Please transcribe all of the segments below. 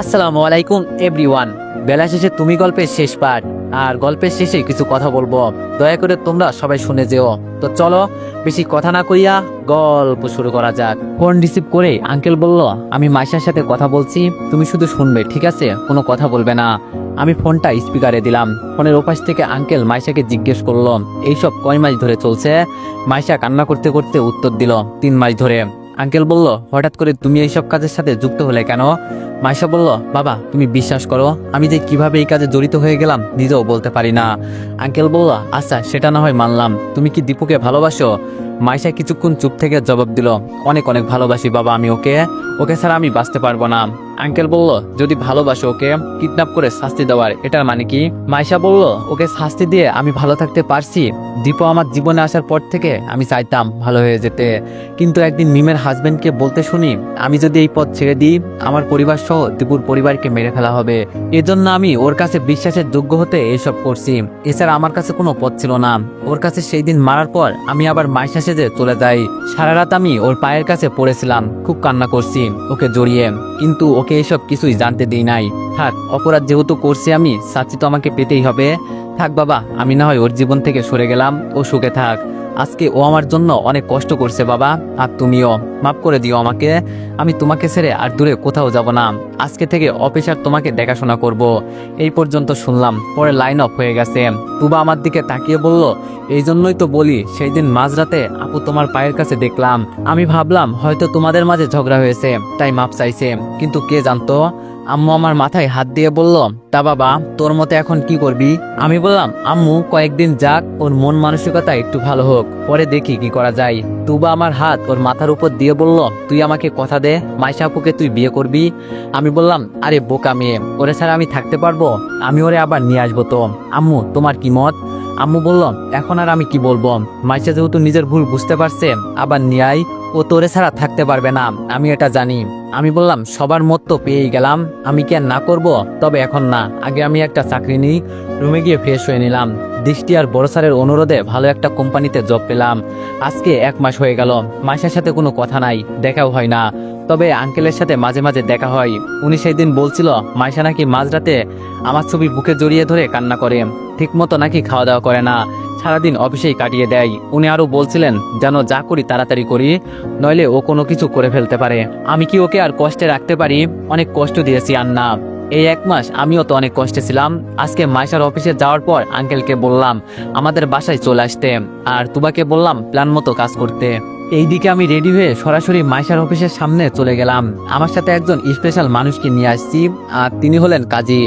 আসসালামু আলাইকুম এভরিওয়ান। বেলা শেষে তুমি গল্পের শেষ পার্ট, আর গল্পের শেষে কিছু কথা বলবো, দয়া করে তোমরা সবাই শুনে যেও। তো চলো বেশি কথা না কইয়া গল্প শুরু করা যাক। ফোন রিসিভ করে আঙ্কেল বলল, আমি মাইশার সাথে কথা বলছি, তুমি শুধু শুনবে, ঠিক আছে? কোনো কথা বলবে না। আমি ফোনটা স্পিকারে দিলাম। ফোনের ওপাশ থেকে আঙ্কেল মাইশাকে জিজ্ঞেস করলো, এইসব কয় মাস ধরে চলছে? মাইশা কান্না করতে করতে উত্তর দিল, 3 মাস ধরে। আঙ্কেল বলল, হঠাৎ করে তুমি এইসব কাজের সাথে যুক্ত হলে কেন? মাইশা বলল, বাবা তুমি বিশ্বাস করো, আমি যে কিভাবে এই কাজে জড়িত হয়ে গেলাম নিজেও বলতে পারি না। আঙ্কেল বলল, আচ্ছা সেটা না হয় মানলাম, তুমি কি দীপুকে ভালোবাসো? মাইশা কিছুক্ষণ চুপ থেকে জবাব দিল, অনেক অনেক ভালোবাসি বাবা, আমি ওকে ওকে ছাড়া আমি বাঁচতে পারবো না। আঙ্কেল বলল, যদি ভালোবাসো ওকে কিডন্যাপ করে শাস্তি দেওয়ার এটার মানে কি? মাইশা বলল, ওকে শাস্তি দিয়ে আমি ভালো থাকতে পারছি। দীপু আমার জীবনে আসার পর থেকে আমি চাইতাম ভালো হয়ে যেতে, কিন্তু একদিন মিমের হাজবেন্ডকে বলতে শুনি, আমি যদি এই পথ ছেড়ে দিই আমার পরিবার সহ দীপুর পরিবারকে মেরে ফেলা হবে। এজন্য আমি ওর কাছে বিশ্বাসের যোগ্য হতে এসব করছি, এছাড়া আমার কাছে কোনো পথ ছিল না। ওর কাছে সেই দিন মারার পর আমি আবার মাইশা সেজে চলে যাই। সারা রাত আমি ওর পায়ের কাছে পড়েছিলাম, খুব কান্না করছি ওকে জড়িয়ে, কিন্তু ওকে এসব কিছুই জানতে দিই নাই। থাক, অপরাধ যেহেতু করছি আমি, শাস্তি তো আমাকে পেতেই হবে। থাক বাবা, আমি না হয় ওর জীবন থেকে সরে গেলাম, ও সুখে থাক। আজকে ও আমার জন্য অনেক কষ্ট করছে বাবা, আর তুমিও মাফ করে দিও আমাকে। আমি তোমাকে ছেড়ে আর দূরে কোথাও যাব না, আজকে থেকে অফিসার তোমাকে দেখাশোনা করব। এই পর্যন্ত শুনলাম, পরে লাইন অফ হয়ে গেছে। তুবা আমার দিকে তাকিয়ে বলল, এই জন্যই তো বলি, সেই দিন মাঝরাতে আপু তোমার পায়ের কাছে দেখলাম, আমি ভাবলাম হয়তো তোমাদের মাঝে ঝগড়া হয়েছে তাই মাপ চাইছে, কিন্তু কে জানতো। আম্মু আমার মাথায় হাত দিয়ে বলল, তা বাবা তোর মতে এখন কি করবি? আমি বললাম, আম্মু কয়েকদিন যাক, ওর মন মানসিকতা একটু ভালো হোক, পরে দেখি কি করা যায়। তুবা আমার হাত ওর মাথার উপর দিয়ে বলল, তুই আমাকে কথা দে মাইশা আপুকে তুই বিয়ে করবি। আমি বললাম, আরে বোকা মেয়ে, ওরে ছাড়া আমি থাকতে পারবো? আমি ওরে আবার নিয়ে আসবো তো। আম্মু তোমার কি মত? আম্মু বলল, এখন আর আমি কি বলবো, মাইশা যেহেতু নিজের ভুল বুঝতে পারছে, আবার নিয়ে আয়, ও তোরে ছাড়া থাকতে পারবে না, আমি এটা জানি। আমি বললাম, সবার মত তো পেয়েই গেলাম, আমি কি আর না করব? তবে এখন না, আগে আমি একটা চাকরি নিই। রুমে গিয়ে ফ্রেশ হয়ে নিলাম। দৃষ্টি আর বড় স্যারের অনুরোধে ভালো একটা কোম্পানিতে জব পেলাম। আজকে 1 মাস হয়ে গেল, মাইশার সাথে কোনো কথা নাই, দেখাও হয় না। তবে আঙ্কেলের সাথে মাঝে মাঝে দেখা হয়। উনি সেই দিন বলছিল, মাইশা নাকি মাঝরাতে আমার ছবি বুকে জড়িয়ে ধরে কান্না করে, ঠিক মতো নাকি খাওয়া দাওয়া করে না, সারাদিন অফিসেই কাটিয়ে দেয়। উনি আরো বলছিলেন, যেন যা করি তাড়াতাড়ি করি, নইলে ও কোনো কিছু করে ফেলতে পারে। আমি কি ওকে আর কষ্টে রাখতে পারি? অনেক কষ্ট দিয়েছি আর না। এই 1 মাস আমিও তো অনেক কষ্টে ছিলাম। আজকে মাইশার অফিসে যাওয়ার পর আঙ্কেলকে বললাম আমাদের বাসায় চলে আসতে, আর তুবাকে বললাম প্ল্যান মতো কাজ করতে। এইদিকে আমি রেডি হয়ে সরাসরি মাইশার অফিসের সামনে চলে গেলাম। আমার সাথে একজন স্পেশাল মানুষকে নিয়ে আসছি, আর তিনি হলেন কাজী।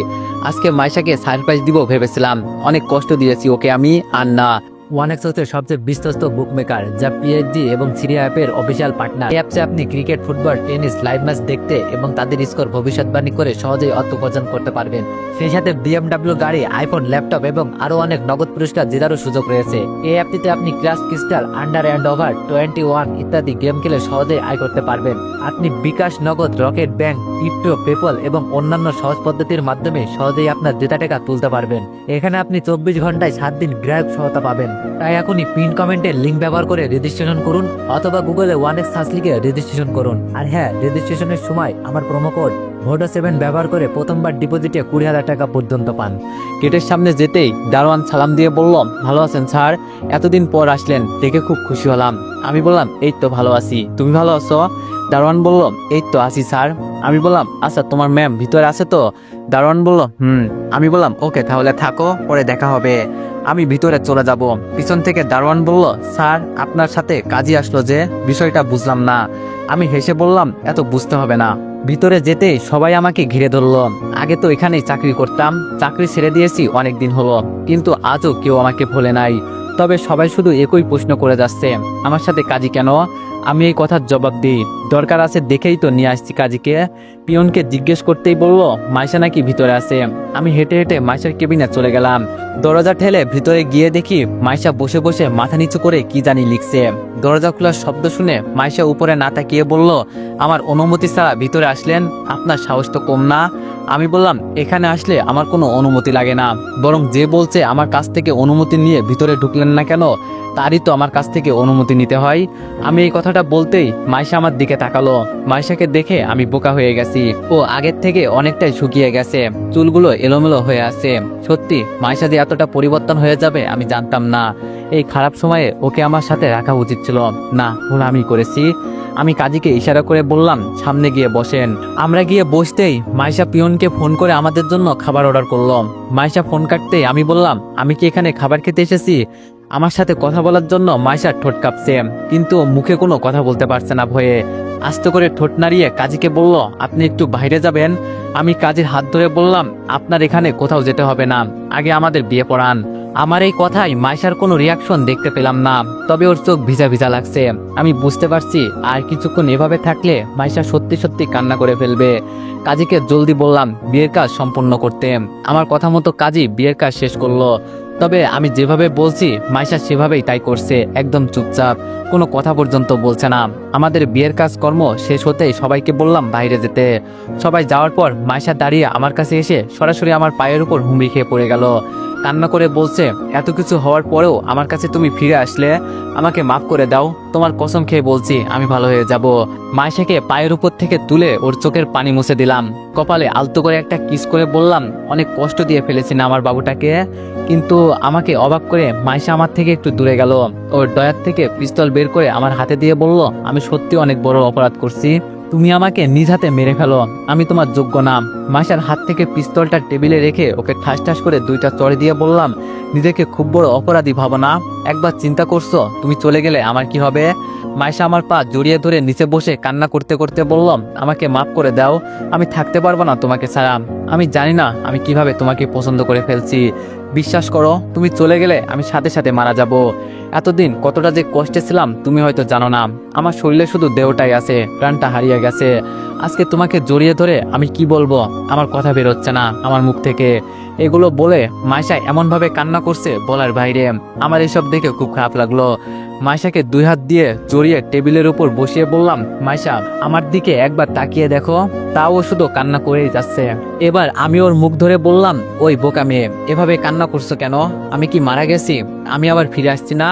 আজকে মাইশাকে সারপ্রাইজ দিব ভেবেছিলাম, অনেক কষ্ট দিয়েছি ওকে আমি আর না। ওয়ানেক্স হচ্ছে সবচেয়ে বিশ্বস্ত বুকমেকার, যা পিএইচডি এবং সিরিয়া অ্যাপের অফিসিয়াল পার্টনার। এই অ্যাপসে আপনি cricket, football, tennis live match দেখতে এবং তাদের স্কোর ভবিষ্যৎবাণী করে সহজেই অর্থ উপার্জন করতে পারবেন। সেই সাথে বিএমডব্লিউ গাড়ি, আইফোন, ল্যাপটপ এবং আরো অনেক নগদ পুরস্কার জেতারও সুযোগ রয়েছে। এই অ্যাপটিতে আপনি crush crystal, under and over 21 ইত্যাদি গেম খেলে সহজেই আয় করতে পারবেন। আপনি বিকাশ, নগদ, রকেট ব্যাংক, ক্রিপ্টো, পেপল এবং অন্যান্য সহজ পদ্ধতির মাধ্যমে সহজেই আপনার জেতা টাকা তুলতে পারবেন। এখানে আপনি 24 ঘন্টায় 7 দিন গ্রাহক সহায়তা পাবেন। তাই এখনই পিন কমেন্টের লিঙ্ক ব্যবহার করে রেজিস্ট্রেশন করুন, অথবা গুগলে ওয়ানেক্স সার্চ লিখে রেজিস্ট্রেশন করুন। আর হ্যাঁ, রেজিস্ট্রেশনের সময় আমার প্রোমো কোড ভোডো7 ব্যবহার করে প্রথমবার ডিপোজিটে 20,000 টাকা পর্যন্ত পান। গেটের সামনে যেতেই দারোয়ান সালাম দিয়ে বলল, ভালো আছেন স্যার? এতদিন পর আসলেন, দেখে খুব খুশি হলাম। আমি বললাম, এই তো ভালো আছি, তুমি ভালো আছো? দারোয়ান বলল, এই তো আছি স্যার। আমি বললাম, আচ্ছা তোমার ম্যাম ভিতরে আছে তো? দারোয়ান বলল, আমি বললাম, ওকে তাহলে থাকো, পরে দেখা হবে। আমি ভিতরে চলে যাব। পিছন থেকে দারোয়ান বলল, স্যার আপনার সাথে কাজী আসলো যে, বিষয়টা বুঝলাম না। আমি হেসে বললাম, এত বুঝতে হবে না। ভিতরে যেতে সবাই আমাকে ঘিরে ধরলো। আগে তো এখানেই চাকরি করতাম, চাকরি ছেড়ে দিয়েছি অনেক দিন হলো, কিন্তু আজও কেউ আমাকে ভোলে নাই। তবে সবাই শুধু একই প্রশ্ন করে যাচ্ছে, আমার সাথে কাজী কেন? আমি এই কথার জবাব দিই, দরকার আছে দেখেই তো নিয়ে আসছি কাজীকে। পিয়নকে জিজ্ঞেস করতেই বলল, মাইশা নাকি ভিতরে আছে। আমি হেঁটে হেঁটে মাইশার কেবিনে চলে গেলাম। দরজা ঠেলে ভিতরে গিয়ে দেখি মাইশা বসে বসে মাথা নিচু করে কি জানি লিখছে। দরজা খোলার শব্দ শুনে মাইশা উপরে না তাকিয়ে বলল, আমার অনুমতি ছাড়া ভিতরে আসলেন? আপনার সাহস তো কম না। আমি বললাম, এখানে আসলে আমার কোনো অনুমতি লাগে না, বরং যে বলছে আমার কাছ থেকে অনুমতি নিয়ে ভিতরে ঢুকলেন না কেন, তারই তো আমার কাছ থেকে অনুমতি নিতে হয়। আমি এই কথাটা বলতেই মাইশা আমার দিকে তাকালো। মাইশাকে দেখে আমি বোকা হয়ে গেছি। ও আগের থেকে অনেকটাই শুকিয়ে গেছে, চুলগুলো এলোমেলো হয়ে আছে। সত্যি মাইশা যে এতটা পরিবর্তন হয়ে যাবে আমি জানতাম না। এই খারাপ সময়ে ওকে আমার সাথে রাখা উচিত ছিল না, ভুল আমি করেছি। আমি কাজীকে ইশারা করে বললাম সামনে গিয়ে বসেন। আমরা গিয়ে বসতেই মাইশা পিয়নকে ফোন করে আমাদের জন্য খাবার অর্ডার করলাম। মাইশা ফোন কাটতেই আমি বললাম, আমি কি এখানে খাবার খেতে এসেছি? আমার সাথে কথা বলার জন্য মাইশার ঠোঁট কাঁপছে, কিন্তু মুখে কোনো কথা বলতে পারছে না ভয়ে। আস্তে করে ঠোঁট নাড়িয়ে কাজীকে বলল, আপনি একটু বাইরে যাবেন। আমি কাজীর হাত ধরে বললাম, আপনার এখানে কোথাও যেতে হবে না, আগে আমাদের বিয়ে পড়ান। আমার এই কথায় মাইশার কোনো রিয়াকশন দেখতে পেলাম না, তবে ওর চোখ ভিজা ভিজা লাগছে। আমি বুঝতে পারছি আর কিছুক্ষণ এভাবে থাকলে মাইশা সত্যি সত্যি কান্না করে ফেলবে। কাজীকে জলদি বললাম বিয়ের কাজ সম্পূর্ণ করতে। আমার কথা মতো কাজী বিয়ের কাজ শেষ করলো। তবে আমি যেভাবে বলছি মাইশা সেভাবেই তাই করছে, একদম চুপচাপ, কোনো কথা পর্যন্ত বলছে না। আমাদের বিয়ের কাজকর্ম শেষ হতেই সবাইকে বললাম বাইরে যেতে। সবাই যাওয়ার পর মাইশা দাঁড়িয়ে আমার কাছে এসে সরাসরি আমার পায়ের উপর হুমড়ি খেয়ে পড়ে গেল। কান্না করে বলছে, এত কিছু হওয়ার পরেও আমার কাছে তুমি ফিরে আসলে, আমাকে মাফ করে দাও, তোমার কসম খেয়ে বলছি আমি ভালো হয়ে যাব। মাইশাকে পায়ের উপর থেকে তুলে ওর চোখের পানি মুছে দিলাম, কপালে আলতো করে একটা কিস করে বললাম, অনেক কষ্ট দিয়ে ফেলেছি না আমার বাবুটাকে। কিন্তু আমাকে অবাক করে মাইশা আমার থেকে একটু দূরে গেল। ওর ডয়ার থেকে পিস্তল বের করে আমার হাতে দিয়ে বলল, আমি সত্যি অনেক বড় অপরাধ করছি, তুমি আমাকে নিজ হাতে মেরে ফেলো, আমি তোমার যোগ্য না। মাইশার হাত থেকে পিস্তলটা টেবিলে রেখে ওকে ঠাস ঠাস করে দুইটা চড় দিয়ে বললাম, নিজেকে খুব বড় অপরাধী ভাবো না? একবার চিন্তা করছো তুমি চলে গেলে আমার কি হবে? মাইশা আমার পা জড়িয়ে ধরে নিচে বসে কান্না করতে করতে বললাম, আমাকে মাফ করে দাও, আমি থাকতে পারবো না তোমাকে ছাড়া। আমি জানি না আমি কিভাবে তোমাকে পছন্দ করে ফেলছি। বিশ্বাস করো, তুমি চলে গেলে আমি সাথে সাথে মারা যাব। এতদিন কতটা যে কষ্টে ছিলাম তুমি হয়তো জানো না। আমার শরীরে শুধু দেহটাই আছে, প্রাণটা হারিয়ে গেছে। আজকে তোমাকে জড়িয়ে ধরে আমি কি বলবো, আমার কথা বেরোচ্ছে না আমার মুখ থেকে। এগুলো বলে মাইশা এমনভাবে কান্না করছে বলার বাইরে। আমার এসব দেখে খুব খারাপ লাগলো। মাইশাকে দুই হাত দিয়ে জড়িয়ে টেবিলের উপর বসিয়ে বললাম, মাইশা আমার দিকে একবার তাকিয়ে দেখো। তাও শুধু কান্না করেই যাচ্ছে। এবার আমি ওর মুখ ধরে বললাম, ওই বোকা মেয়ে, এভাবে কান্না করছো কেন? আমি কি মারা গেছি? আমি আবার ফিরে আসছি না?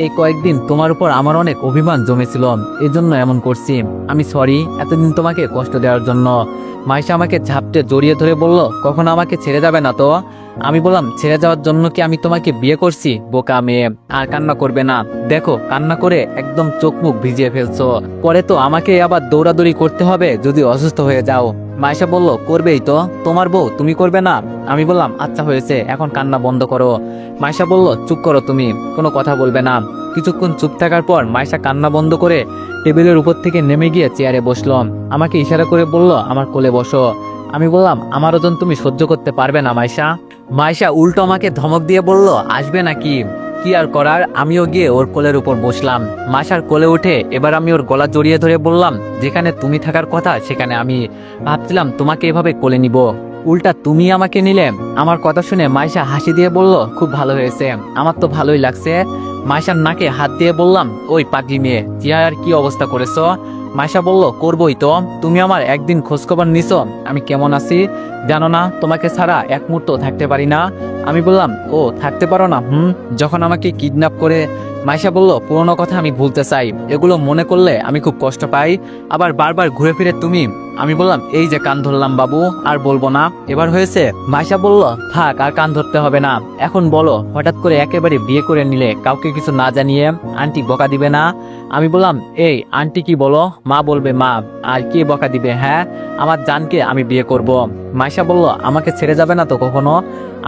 এই কয়েকদিন তোমার উপর আমার অনেক অভিমান জমেছিল, এই জন্য এমন করছি। আমি সরি এতদিন তোমাকে কষ্ট দেওয়ার জন্য। মাইশা আমাকে ঝাপটে জড়িয়ে ধরে বলল, কখনো আমাকে ছেড়ে যাবে না তো? আমি বললাম, ছেড়ে যাওয়ার জন্য কি আমি তোমাকে বিয়ে করছি বোকা মেয়ে? আর কান্না করবে না, দেখো কান্না করে একদম চোখ মুখ ভিজিয়ে ফেলছো, পরে তো আমাকে আবার দৌড়াদৌড়ি করতে হবে যদি অসুস্থ হয়ে যাও। মাইশা বলল, করবেই তো, তোমার বউ, তুমি করবে না? আমি বললাম, আচ্ছা হয়েছে, এখন কান্না বন্ধ করো। মাইশা বলল, চুপ করো, তুমি কোনো কথা বলবে না। কিছুক্ষণ চুপ থাকার পর মাইশা কান্না বন্ধ করে টেবিলের উপর থেকে নেমে গিয়ে চেয়ারে বসলো। আমাকে ইশারা করে বলল, আমার কোলে বসো। আমি বললাম, আমার ওজন তুমি সহ্য করতে পারবে না মাইশা। মাইশা উল্টো আমাকে ধমক দিয়ে বলল, আসবে নাকি? কি আর করার, আমিও গিয়ে ওর কোলের উপর বসলাম। মাইশার কোলে উঠে এবার আমি ওর গলা জড়িয়ে ধরে বললাম, যেখানে তুমি থাকার কথা সেখানে আমি ভাবছিলাম তোমাকে এভাবে কোলে নিব, উল্টা তুমি আমাকে নিলে। আমার কথা শুনে মাইশা হাসি দিয়ে বলল, খুব ভালো হয়েছে, আমার তো ভালোই লাগছে। মাইশার নাকে হাত দিয়ে বললাম, ওই পাগলি মেয়ে, চেহারার কি অবস্থা করেছো? মাইশা বলল, করবই তো, তুমি আমার একদিন খোঁজখবর নিছো আমি কেমন আছি? জানো না তোমাকে ছাড়া এক মুহূর্ত থাকতে পারি না। আমি বললাম, ও থাকতে পারো না? যখন আমাকে কিডন্যাপ করে। মাইশা বলল, পুরোনো কথা আমি ভুলতে চাই, এগুলো মনে করলে আমি খুব কষ্ট পাই, আবার বারবার ঘুরে ফিরে তুমি। আমি বললাম, এই যে কান ধরলাম বাবু, আর বলবো না, এবার হয়েছে? মাইশা বলল, থাক, আর কান ধরতে হবে না, এখন বলো, হঠাৎ করে একেবারে বিয়ে করে নিলে কাউকে কিছু না জানিয়ে, আন্টি বকা দিবে না? আমি বললাম, এই আন্টি কি বলো, মা বলবে মা, আর কে বকা দিবে? হ্যাঁ, আমার জানকে আমি বিয়ে করব। মাইশা বলল, আমাকে ছেড়ে যাবে না তো কখনো?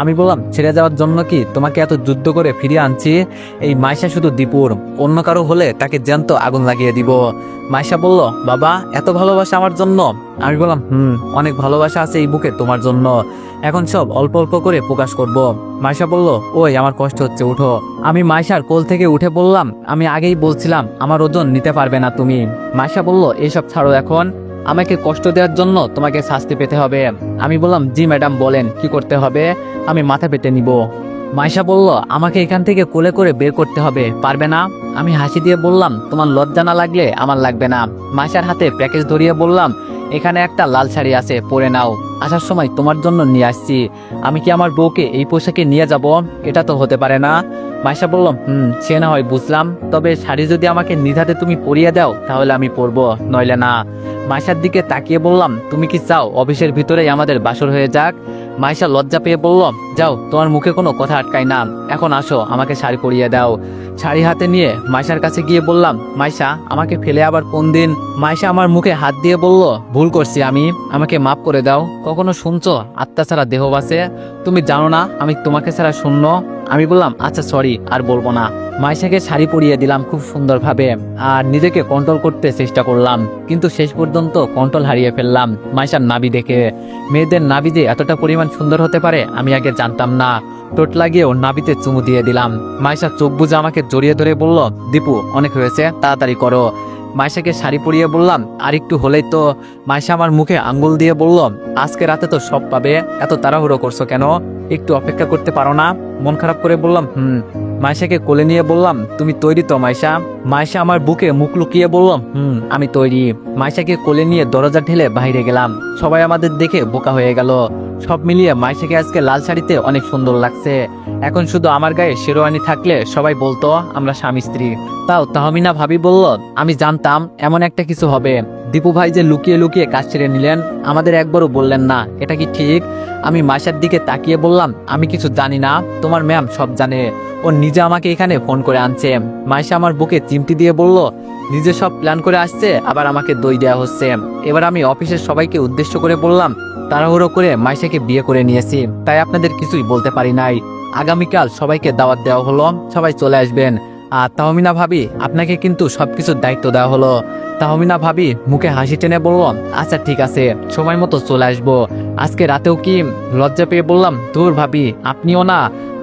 আমি বললাম, ছেড়ে যাওয়ার জন্য কি তোমাকে এত যুদ্ধ করে ফিরিয়ে আনছি? এই মাইশা শুধু দীপুর, অন্য কারো হলে তাকে জ্যান্ত আগুন লাগিয়ে দিব। মাইশা বলল, বাবা এত ভালোবাসা আমার জন্য? আমি বললাম, অনেক ভালোবাসা আছে এই বুকে তোমার জন্য, এখন সব অল্প অল্প করে প্রকাশ করব। মাইশা বলল, ওই আমার কষ্ট হচ্ছে, উঠো। আমি মাইশার কোল থেকে উঠে বললাম, আমি আগেই বলছিলাম আমার ওজন নিতে পারবে না তুমি। মাইশা বলল, এসব ছাড়ো এখন, আমাকে কষ্ট দেওয়ার জন্য তোমাকে শাস্তি পেতে হবে। আমি বললাম, জি ম্যাডাম বলেন কি করতে হবে, আমি মাথা পেতে নিব। মাইশা বলল, আমাকে এখান থেকে কোলে করে বের করতে হবে, পারবে না? আমি হাসি দিয়ে বললাম, তোমার লজ্জা না লাগলে আমার লাগবে না। মাইশার হাতে প্যাকেজ ধরিয়ে বললাম, এখানে একটা লাল শাড়ি আছে, পরে নাও। আসার সময় তোমার জন্য নিয়ে আসছি। আমি কি আমার বউকে এই পোশাকে নিয়ে যাব? এটা তো হতে পারে না। মাইশা বলল, সে না হয় বুঝলাম, তবে শাড়ি যদি আমাকে নিধাতে তুমি পরিয়ে দাও তাহলে আমি পরবো, নইলে না। মাইশার দিকে তাকিয়ে বললাম, তুমি কি চাও অফিসের ভিতরেই আমাদের বাসর হয়ে যাক? মাইশা লজ্জা পেয়ে বলল, যাও, তোমার মুখে কোনো কথা আটকায় না, এখন আসো আমাকে শাড়ি পরিয়ে দাও। শাড়ি হাতে নিয়ে মাইশার কাছে গিয়ে বললাম, মাইশা আমাকে ফেলে আবার কোন দিন? মাইশা আমার মুখে হাত দিয়ে বলল, ভুল করছি আমি, আমাকে মাফ করে দাও। কখনো শুনছো আত্মা ছাড়া দেহ বাসে? তুমি জানো না আমি তোমাকে ছাড়া শূন্য। আমি বললাম, আচ্ছা সরি, আর বলবো না। মাইশাকে শাড়ি পরিয়ে দিলাম খুব সুন্দরভাবে, আর নিজেকে কন্ট্রোল করতে চেষ্টা করলাম, কিন্তু শেষ পর্যন্ত কন্ট্রোল হারিয়ে ফেললাম মাইশার নাভি দেখে। মেয়েদের নাভি যে এতটা পরিমাণ সুন্দর হতে পারে আমি আগে জানতাম না। টোট লাগিয়ে ওর নাভিতে চুমু দিয়ে দিলাম। মাইশা চোখ বুজে আমাকে জড়িয়ে ধরে বলল, দীপু অনেক হয়েছে, তাড়াতাড়ি করো। মাইশাকে শাড়ি পরিয়ে বললাম, আর একটু হলেই তো। মাইশা আমার মুখে আঙ্গুল দিয়ে বলল, আজকে রাতে তো সব পাবে, এত তাড়াহুড়ো করছো কেন? একটু অপেক্ষা করতে পারো না? মন খারাপ করে বললাম, মাইশাকে কোলে নিয়ে বললাম, তুমি তৈরি তো মাইশা? মাইশা আমার বুকে মুখ লুকিয়ে বললাম, আমি তৈরি। মাইশাকে কোলে নিয়ে দরজা ঠেলে বাইরে গেলাম। সবাই আমাদের দেখে বোকা হয়ে গেল। সব মিলিয়ে মাইশাকে আজকে লাল শাড়িতে অনেক সুন্দর লাগছে। এখন শুধু আমার গায়ে শেরওয়ানি থাকলে সবাই বলতো আমরা স্বামী স্ত্রী। তাও তাহমিনা ভাবি বলল, আমি জানতাম এমন একটা কিছু হবে। দীপু ভাই যে লুকিয়ে লুকিয়ে কাজ ছেড়ে নিলেন, আমাদের একবারও বললেন না, এটা কি ঠিক? আমি মাইশার দিকে তাকিয়ে বললাম, আমি কিছু জানি না, তোমার ম্যাম সব জানে। ও নিজে আমাকে এখানে ফোন করে আনছে। মাইশা আমার বুকে চিমটি দিয়ে বলল, নিজে সব প্ল্যান করে আসছে, আবার আমাকে দই দেওয়া হচ্ছে। এবার আমি অফিসের সবাইকে উদ্দেশ্য করে বললাম, তাড়াহুড়ো করে মাইশাকে বিয়ে করে নিয়েছি, তাই আপনাদের কিছুই বলতে পারি নাই। আগামীকাল সবাইকে দাওয়াত দেওয়া হলো, সবাই চলে আসবেন। আর তাহমিনা ভাবি, আপনাকে কিন্তু সবকিছুর দায়িত্ব দেওয়া হলো। তাহমিনা ভাবি মুখে হাসি টেনে বলল, আচ্ছা ঠিক আছে, সময় মতো চলে আসবো। আজকে রাতেও কি? লজ্জা পেয়ে বললাম, দূর ভাবি, আপনিও না।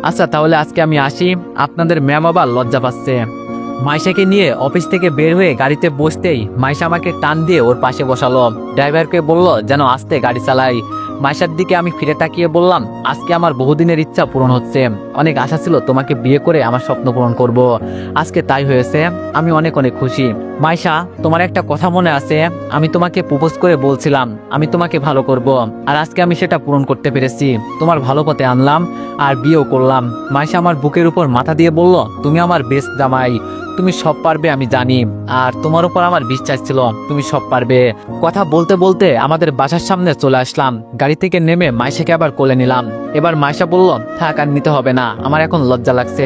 আচ্ছা তাহলে আজকে আমি আসি, আপনাদের ম্যাম আবার লজ্জা পাচ্ছে। মাইশাকে নিয়ে অফিস থেকে বের হয়ে গাড়িতে বসতেই মাইশা আমাকে টান দিয়ে ওর পাশে বসালো। ড্রাইভারকে বলল যেন আস্তে গাড়ি চালাই। মাইশার দিকে আমি ফিরে তাকিয়ে বললাম, আজকে আমার বহুদিনের ইচ্ছা পূরণ হচ্ছে। অনেক আশা ছিল তোমাকে বিয়ে করে আমার স্বপ্ন পূরণ করব, আজকে তাই হয়েছে। আমি অনেক অনেক খুশি। মাইশা, তোমার একটা কথা মনে আছে? আমি তোমাকে প্রপোজ করে বলছিলাম আমি তোমাকে ভালো করব, আর আজকে আমি সেটা পূরণ করতে পেরেছি। তোমার ভালো পথে আনলাম আর বিয়েও করলাম। মাইশা আমার বুকের উপর মাথা দিয়ে বলল, তুমি আমার বেস্ট জামাই, তুমি সব পারবে আমি জানি, আর তোমার উপর আমার বিশ্বাস ছিল তুমি সব পারবে। কথা বলতে বলতে আমাদের বাসার সামনে চলে আসলাম। গাড়ি থেকে নেমে মাইশাকে আবার কোলে নিলাম। এবার মাইশা বলল, থাক আর নিতে হবে না, আমার এখন লজ্জা লাগছে।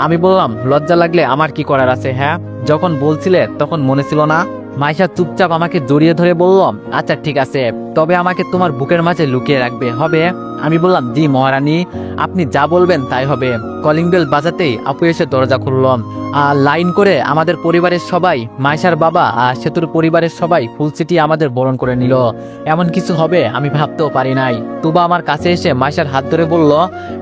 আমি বললাম, লজ্জা লাগলে আমার কি করার আছে? হ্যাঁ, যখন বলছিলে তখন মনে ছিল না? মাইশা চুপচাপ আমাকে জড়িয়ে ধরে বলল, আচ্ছা ঠিক আছে, তবে আমাকে তোমার বুকের মাঝে লুকিয়ে রাখবে, হবে? আমি বললাম, জি মহারানী, আপনি যা বলবেন তাই হবে। কলিং বেল বাজাতেই আপু এসে দরজা খুলল। আর লাইন করে আমাদের পরিবারের সবাই, মাইশার বাবা আর সেতুর পরিবারের সবাই ফুল ছিটিয়ে আমাদের বরণ করে নিল। এমন কিছু হবে আমি ভাবতেও পারি নাই। তুবা আমার কাছে এসে মাইশার হাত ধরে বলল,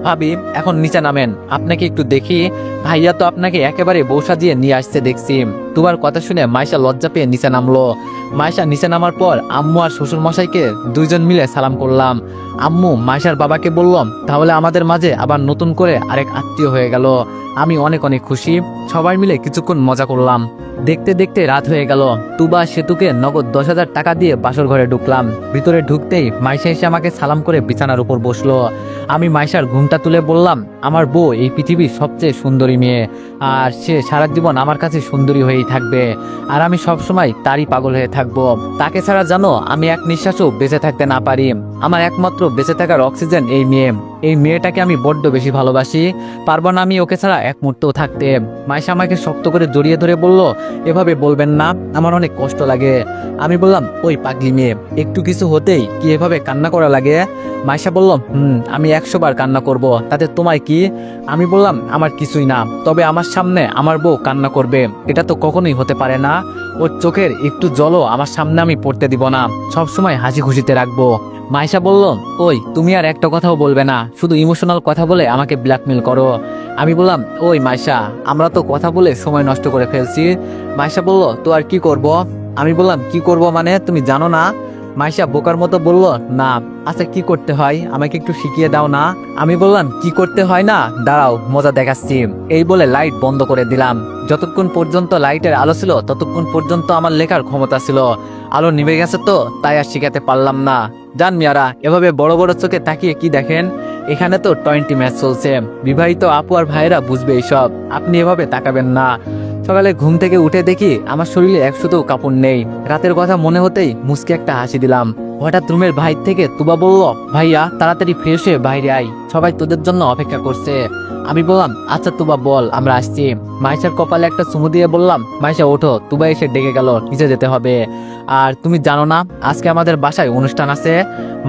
ভাবি এখন নিচে নামেন, আপনাকে একটু দেখি। ভাইয়া তো আপনাকে একেবারে বউ সাজিয়ে নিয়ে আসছে দেখছি। তুবার কথা শুনে মাইশা লজ্জা পেয়ে নিচে নামলো। মাইশা নিচে নামার পর আম্মু আর শ্বশুর মশাইকে দুইজন মিলে সালাম করলাম। আম্মু মাইশার বাবাকে বললাম, তাহলে আমাদের মাঝে আবার নতুন করে আরেক আত্মীয় হয়ে গেল। আমি অনেক অনেক খুশি। সবাই মিলে কিছুক্ষণ মজা করলাম। দেখতে দেখতে রাত হয়ে গেল। তুবা সেতুকে নগদ 10,000 টাকা দিয়ে বাসর ঘরে ঢুকলাম। ভিতরে ঢুকতেই মাইশা এসে আমাকে সালাম করে বিছানার উপর বসলো। আমি মাইশার ঘুমটা তুলে বললাম, আমার বউ এই পৃথিবীর সবচেয়ে সুন্দরী মেয়ে, আর সে সারা জীবন আমার কাছে সুন্দরী হয়েই থাকবে, আর আমি সব সময় তারই পাগল হয়ে থাকবো। তাকে ছাড়া জানো আমি এক নিঃশ্বাসও বেঁচে থাকতে না পারি। আমার একমাত্র বেঁচে থাকার অক্সিজেন এই মেয়ে। এই মেয়েটাকে আমি বড্ড বেশি ভালোবাসি, পারবো না আমি ওকে ছাড়া এক মুহূর্তও থাকতে। মাইশা আমাকে শক্ত করে জড়িয়ে ধরে বলল, এভাবে বলবেন না, আমার অনেক কষ্ট লাগে। আমি বললাম, ওই পাগলি মেয়ে, একটু কিছু হতেই কি এভাবে কান্না করা লাগে? মাইশা বলল, আমি 100 বার কান্না করব, তাতে তোমার কি? আমি বললাম, আমার কিছুই না, তবে আমার সামনে আমার বউ কান্না করবে এটা তো কখনোই হতে পারে না। ওর চোখের একটু জলও আমার সামনে আমি পড়তে দিব না, সবসময় হাসি খুশিতে রাখবো। মাইশা বলল, ওই তুমি আর একটা কথাও বলবে না, শুধু ইমোশনাল কথা বলে আমাকে ব্ল্যাকমেল করো। আমি বললাম, ওই মাইশা, আমরা তো কথা বলে সময় নষ্ট করে ফেলছি। মাইশা বলল, তো আর কি করব? আমি বললাম, কি করব মানে তুমি জানো না? মাইশা বোকার মতো বলল, না। আচ্ছা কি করতে হয় আমাকে একটু শিখিয়ে দাও না। আমি বললাম, কি করতে হয় না, দাঁড়াও মজা দেখাচ্ছি। এই বলে লাইট বন্ধ করে দিলাম। যতক্ষণ পর্যন্ত লাইটের আলো ছিল ততক্ষণ পর্যন্ত আমার লেখার ক্ষমতা ছিল। আলো নিভে গেছে তো তাই আর শিখাতে পারলাম না। জান মিয়ারা, এভাবে বড় বড় চোখে তাকিয়ে কি দেখেন? এখানে তো 20 ম্যাচ চলছে। বিবাহিত আপু আর ভাইরা বুঝবে এইসব, আপনি এভাবে তাকাবেন না। সকালে ঘুম থেকে উঠে দেখি আমার শরীরে একশোতেও কাপড় নেই। রাতের কথা মনে হতেই মুচকে একটা হাসি দিলাম। হঠাৎ রুমের বাইরে থেকে তুবা বলল, ভাইয়া তাড়াতাড়ি ফ্রেশ হয়ে বাইরে আয়, সবাই তোদের জন্য অপেক্ষা করছে। আমি বললাম, আচ্ছা তুবা বল, আমরা আসছি। মাইশার কপালে একটা চুমু দিয়ে বললাম, মাইশা ওঠো। তুবা এসে ডেকে গেল, নিচে যেতে হবে। আর তুমি জানো না আজকে আমাদের বাসায় অনুষ্ঠান আছে?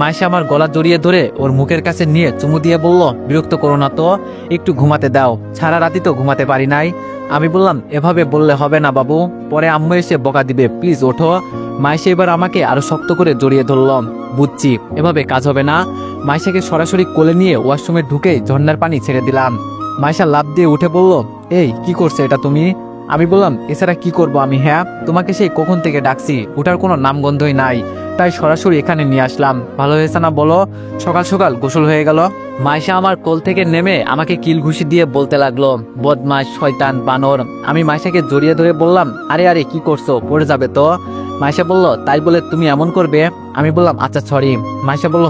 মাইশা আমার গলা জড়িয়ে ধরে ওর মুখের কাছে নিয়ে চুমু দিয়ে বলল, বিরক্ত করো না তো, একটু ঘুমাতে দাও, সারা রাতি তো ঘুমাতে পারি নাই। আমি বললাম, এভাবে বললে হবে না বাবু, পরে আম্মু এসে বকা দিবে, প্লিজ ওঠো। মাইশা এবার আমাকে আরো শক্ত করে জড়িয়ে ধরলাম। বুঝছি এভাবে কাজ হবে না। মাইশাকে সরাসরি কোলে নিয়ে ওয়াশরুমে ঢুকে ঝর্ণার পানি ছেড়ে দিলাম। মাইশা লাফ দিয়ে উঠে বলল, এই কি করছে এটা তুমি? আমি বললাম, এছাড়া কি করব আমি? হ্যাঁ, তোমাকে সেই কখন থেকে ডাকছি, ওটার কোনো নামগন্ধই নাই, তাই সরাসরি এখানে নিয়ে আসলাম। ভালো হয়েছে না বলো, সকাল সকাল গোসল হয়ে গেল। মাইশা আমার কোল থেকে নেমে আমাকে কিল ঘুষি দিয়ে বলতে লাগলো, বদমাশ, শয়তান, বানর। আমি মাইশাকে জড়িয়ে ধরে বললাম, আরে আরে কি করছো, পড়ে যাবে তো। মাইশা বলল, তাই বলে তুমি এমন করবে? আমি বললাম, আচ্ছা সরি। মাইশা বলল,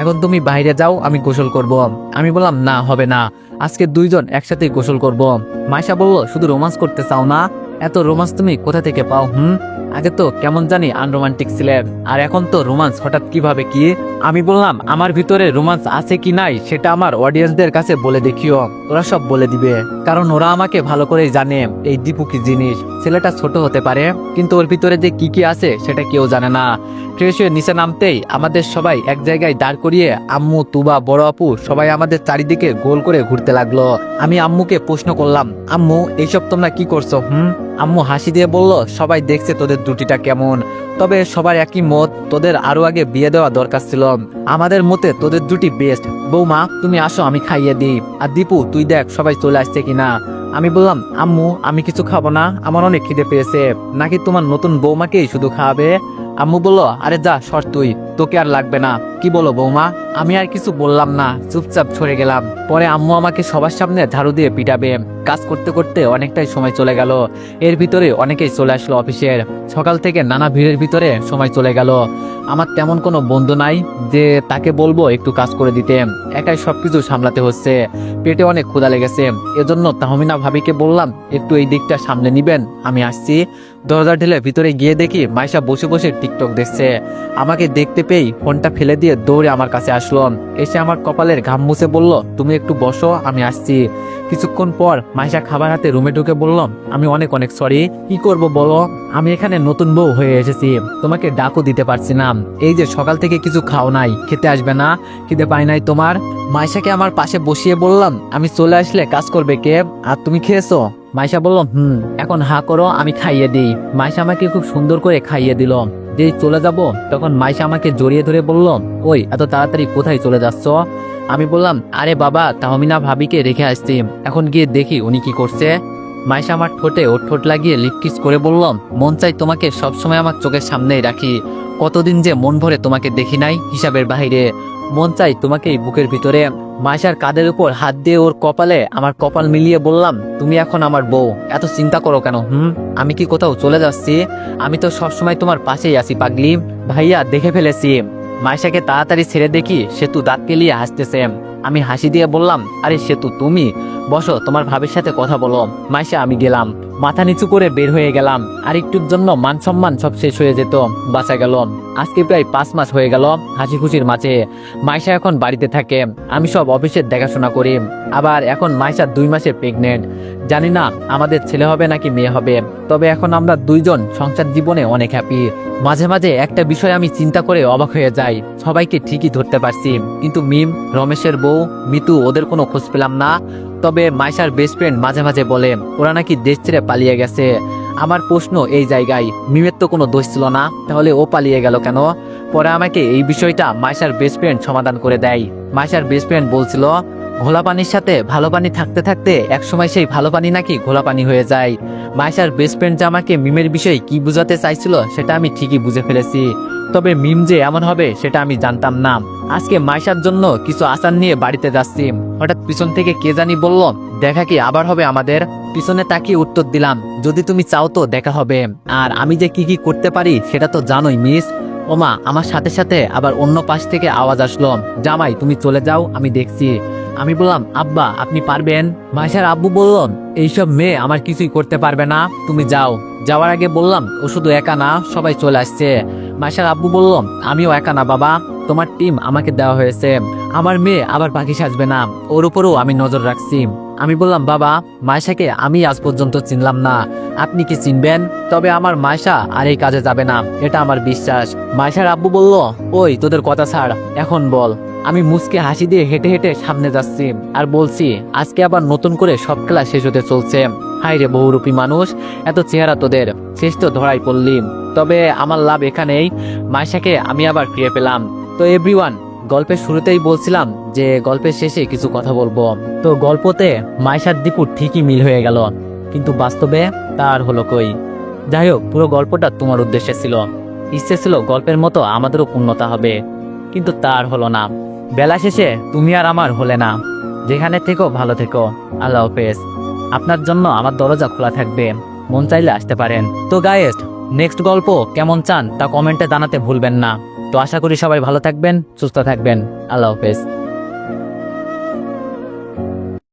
এখন তুমি বাইরে যাও, আমি গোসল করব। আমি বললাম, না হবে না, আজকে দুইজন একসাথে গোসল করব। মাইশা বলল, শুধু রোমান্স করতে চাও না? এত রোমান্স তুমি কোথা থেকে পাও? আগে তো কেমন জানি আনরোমান্টিক ছিলেন, আর এখন তো রোমান্স হঠাৎ কিভাবে কি? আমি বললাম, আমার ভিতরে রোমান্স আছে কি নাই সেটা আমার অডিয়েন্সদের কাছে বলে দেখিও, ওরা সব বলে দিবে। কারণ ওরা আমাকে ভালো করেই জানে এই দীপু কি জিনিস। ছেলেটা ছোট হতে পারে কিন্তু ওর ভিতরে যে কি কি আছে সেটা কেউ জানে না। ফ্রেশ হয়ে নিচে নামতেই আমাদের সবাই এক জায়গায় দাঁড় করিয়ে আম্মু, তুবা, বড় আপু সবাই আমাদের চারিদিকে গোল করে ঘুরতে লাগলো। আমি আম্মুকে প্রশ্ন করলাম, আম্মু এইসব তোমরা কি করছো? আম্মু হাসি দিয়ে বলল, সবাই দেখছে তোদের দুটিটা কেমন, তবে সবার একই মত, তোদের আরো আগে বিয়ে দেওয়া দরকার ছিল। আমাদের মতে তোদের দুটি বেস্ট। বৌমা তুমি আসো, আমি খাইয়ে দিই। আর দীপু তুই দেখ সবাই চলে আসছে কিনা। আমি বললাম, আম্মু আমি কিছু খাবো না, আমার অনেক খিদে পেয়েছে। নাকি তোমার নতুন বৌমাকেই শুধু খাওয়াবে? আম্মু বলল, আরে যা সর তুই, তোকে আর লাগবে না। কি বলো বৌমা? আমি আর কিছু বললাম না, চুপচাপ সরে গেলাম। পরে আম্মু আমাকে সবার সামনে ঝাড়ু দিয়ে পিটাবে। কাজ করতে করতে অনেকটাই সময় চলে গেল। এর ভিতরে অনেকেই চলে আসলো অফিসের। সকাল থেকে নানা ভিড়ের ভিতরে সময় চলে গেল। আমার তেমন কোনো বন্ধু নাই যে তাকে বলবো একটু কাজ করে দিতে, একাই সবকিছু সামলাতে হচ্ছে। পেটে অনেক ক্ষুধা লেগেছে, এজন্য তাহমিনা ভাবিকে বললাম, একটু এই দিকটা সামনে নিবেন, আমি আসছি। দরজা ঢেলে ভিতরে গিয়ে দেখি মাইশা বসে বসে টিকটক দেখছে। আমাকে দেখতে পেয়ে ফোনটা ফেলে দিয়ে দৌড়ে আমার কাছে আসলো। এসে আমার কপালের ঘাম মুছে বলল, তুমি একটু বসো, আমি আসছি। কিছুক্ষণ পর মাইশা খাবার হাতে রুমে ঢুকে বললাম, আমি অনেক অনেক সরি। কি করব বলো, আমি এখানে নতুন বউ হয়ে এসেছি, তোমাকে ডাকও দিতে পারছি না। এই যে সকাল থেকে কিছু খাও নাই, খেতে আসবে না? খিদে পাই নাই তোমার? মাইশাকে আমার পাশে বসিয়ে বললাম, আমি চলে আসলে কাজ করবে কে? আর তুমি খেয়েছো? মাইশা বলল, এখন হা করো, আমি খাইয়ে দিই। মাইশা আমাকে খুব সুন্দর করে খাইয়ে দিল। যেই চলে যাব তখন মাইশা আমাকে জড়িয়ে ধরে বলল, ওই এত তাড়াতাড়ি কোথায় চলে যাচ্ছ? আমি বললাম, আরে বাবা তাহমিনা ভাবিকে রেখে আসছি, এখন গিয়ে দেখি উনি কি করছে। মাইশা আমার ঠোঁটে ওর ঠোঁট লাগিয়ে লিপকিস করে বলল, মন চাই তোমাকে সবসময় আমার চোখের সামনেই রাখি, কতদিন যে মন ভরে তোমাকে দেখি নাই হিসাবের বাহিরে, মন চাই তোমাকে এই বুকের ভিতরে। মাইশার কাঁধের উপর হাত দিয়ে ওর কপালে আমার কপাল মিলিয়ে বললাম, তুমি এখন আমার বউ, এত চিন্তা করো কেন? আমি কি কোথাও চলে যাচ্ছি? আমি তো সবসময় তোমার পাশেই আছি পাগলি। ভাইয়া দেখে ফেলেছি। মাইশাকে তাড়াতাড়ি ছেড়ে দেখি সেতু দাঁত কেলিয়ে হাসতেছে। আমি হাসি দিয়ে বললাম, আরে সেতু তুমি বসো, তোমার ভাবির সাথে কথা বলো। মাইশা আমি গেলাম, মাথা নিচু করে বের হয়ে গেলাম। আর একটুর জন্য মান সম্মান সব শেষ হয়ে যেত, বাঁচা গেল। আজকে প্রায় 5 মাস হয়ে গেল হাসি খুশির মাঝে। মাইশা এখন বাড়িতে থাকে, আমি সব অফিসের দেখাশোনা করি। আবার এখন মাইশা 2 মাসে প্রেগনেন্ট। জানি না আমাদের ছেলে হবে নাকি মেয়ে হবে, তবে এখন আমরা দুইজন সংসার জীবনে অনেক হ্যাপি। মাঝে মাঝে একটা বিষয় আমি চিন্তা করে অবাক হয়ে যাই, সবাইকে ঠিকই ধরতে পারছি, কিন্তু মিম, রমেশের বউ, মিতু, ওদের কোনো খোঁজ পেলাম না। তবে মাইশার বেস্ট ফ্রেন্ড মাঝে মাঝে বলে ওরা নাকি দেশ ছেড়ে পালিয়ে গেছে। আমার প্রশ্ন এই জায়গায়, মিমের তো কোনো দোষ ছিল না, তাহলে ও পালিয়ে গেল কেন? পরে আমাকে এই বিষয়টা মাইশার বেস্ট ফ্রেন্ড সমাধান করে দেয়। মাইশার বেস্ট ফ্রেন্ড বলছিল, ঘোলা পানির সাথে ভালো পানি থাকতে থাকতে একসময় সেই ভালো পানি নাকি ঘোলা পানি হয়ে যায়। মাইশার বেস্ট ফ্রেন্ড যে আমাকে মিমের বিষয়ে কি বোঝাতে চাইছিল সেটা আমি ঠিকই বুঝে ফেলেছি, তবে মিম যে এমন হবে সেটা আমি জানতাম না। আজকে মাইশার জন্য কিছু আচার নিয়ে বাড়িতে যাচ্ছি, হঠাৎ পিছন থেকে কে জানি বলল, দেখা কি আবার হবে আমাদের? পিছনে তাকিয়ে উত্তর দিলাম, যদি তুমি চাও তো দেখা হবে, আর আমি যে কি কি করতে পারি সেটা তো জানোই মিস। ওমা, আমার সাথে সাথে আবার অন্য পাশ থেকে আওয়াজ আসলো, জামাই তুমি চলে যাও, আমি দেখছি। আমি বললাম, আব্বা আপনি পারবেন? মাইশার আব্বু বলল, এইসব মেয়ে আমার কিছুই করতে পারবে না, তুমি যাও। যাওয়ার আগে বললাম, ও শুধু একা না, সবাই চলে আসছে। মাইশার আব্বু বলল, আমিও একা না বাবা, তোমার টিম আমাকে দেওয়া হয়েছে, আমার মেয়ে আবার পাখি সাজবে না, ওর উপরও আমি নজর রাখছি। আমি বললাম, বাবা মাইশাকে আমি আজ পর্যন্ত চিনলাম না, আপনি কি চিনবেন? তবে আমার মাইশা আর এই কাজে যাবে না, এটা আমার বিশ্বাস। মাইশার আব্বু বলল, ওই তোদের কথা ছাড়, এখন বল। আমি মুচকে হাসি দিয়ে হেঁটে হেঁটে সামনে যাচ্ছি আর বলছি, আজকে আবার নতুন করে সব খেলা শেষ হতে চলছে। হাই রে বহুরূপী মানুষ, এত চেহারা তোদের, শেষ তো ধরাই পড়লি। তবে আমার লাভ এখানেই, মাইশাকে আমি আবার ফিরে পেলাম। তো এভরিওয়ান, গল্পের শুরুতেই বলছিলাম যে গল্পের শেষে কিছু কথা বলবো। তো গল্পতে মাইশার দীপুর ঠিকই মিল হয়ে গেল, কিন্তু বাস্তবে তার হলো কই। যাই হোক, পুরো গল্পটা তোমার উদ্দেশ্যে ছিল, ইচ্ছে ছিল গল্পের মতো আমাদেরও পূর্ণতা হবে, কিন্তু তার হলো না। বেলা শেষে তুমি আর আমার হলে না। যেখানে থেকো ভালো থেকো, আল্লাহ হাফেজ। আপনার জন্য আমার দরজা খোলা থাকবে, মন চাইলে আসতে পারেন। তো গাইস, নেক্সট গল্প কেমন চান তা কমেন্টে জানাতে ভুলবেন না। তো আশা করি সবাই ভালো থাকবেন, সুস্থ থাকবেন। আল্লাহ হাফেজ।